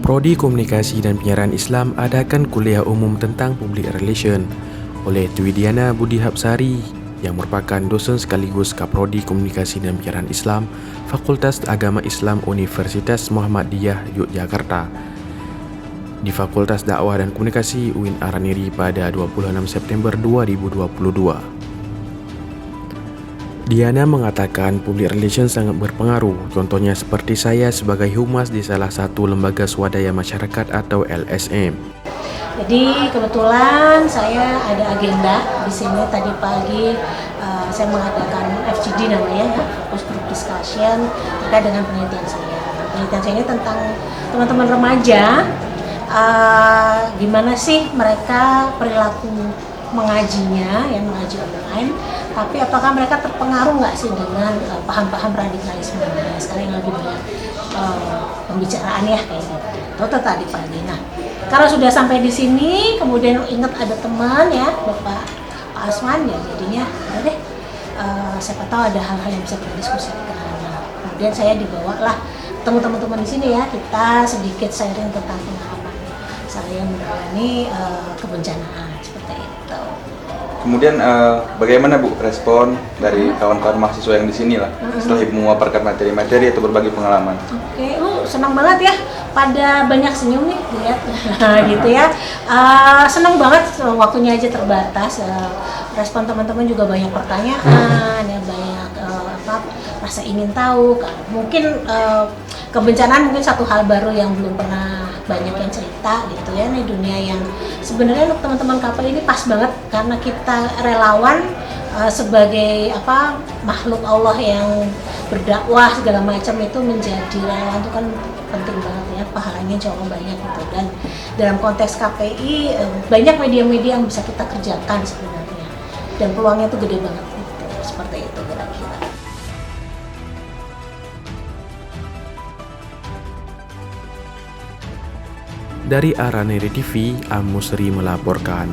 Prodi Komunikasi dan Penyiaran Islam adakan kuliah umum tentang Public Relation oleh Twidiana Budi Hapsari yang merupakan dosen sekaligus Kaprodi Komunikasi dan Penyiaran Islam Fakultas Agama Islam Universitas Muhammadiyah Yogyakarta di Fakultas Dakwah dan Komunikasi UIN Araniri pada 26 September 2022. Diana mengatakan public relation sangat berpengaruh, contohnya seperti saya sebagai humas di salah satu lembaga swadaya masyarakat atau LSM. Jadi kebetulan saya ada agenda di sini tadi pagi. Saya mengadakan FGD namanya ya, Focus Group Discussion terkait dengan penelitian saya. Penelitian saya ini tentang teman-teman remaja, gimana sih mereka perilaku mengajinya, yang mengaji online, tapi apakah mereka terpengaruh nggak sih dengan paham-paham radikalisme sekarang yang lagi banyak pembicaraan ya kayak gitu. Itu tadi pagi. Nah, kalau sudah sampai di sini, kemudian ingat ada teman ya, Bapak Asman ya, jadinya ada deh, siapa tahu ada hal-hal yang bisa kita diskusikan. Nah, kemudian saya dibawalah teman-teman di sini ya, kita sedikit sharing tentang pengalaman saya mengalami kebencanaan seperti itu. Kemudian bagaimana Bu respon dari kawan-kawan mahasiswa yang di sini lah setelah Ibu memaparkan materi-materi atau berbagi pengalaman? Oke, senang banget ya, pada banyak senyum nih lihat gitu ya. Senang banget, waktunya aja terbatas. Respon teman-teman juga banyak pertanyaan ya, banyak rasa ingin tahu kan. Mungkin kebencanaan mungkin satu hal baru yang belum pernah banyak yang cerita gitu ya, nih dunia yang sebenarnya untuk teman-teman KPI ini pas banget karena kita relawan sebagai makhluk Allah yang berdakwah segala macam, itu menjadi relawan itu kan penting banget ya, pahalanya jauh banyak gitu. Dan dalam konteks KPI banyak media-media yang bisa kita kerjakan sebenarnya, dan peluangnya tuh gede banget gitu. Seperti itu kira-kira. Dari Araniri TV, Amusri melaporkan.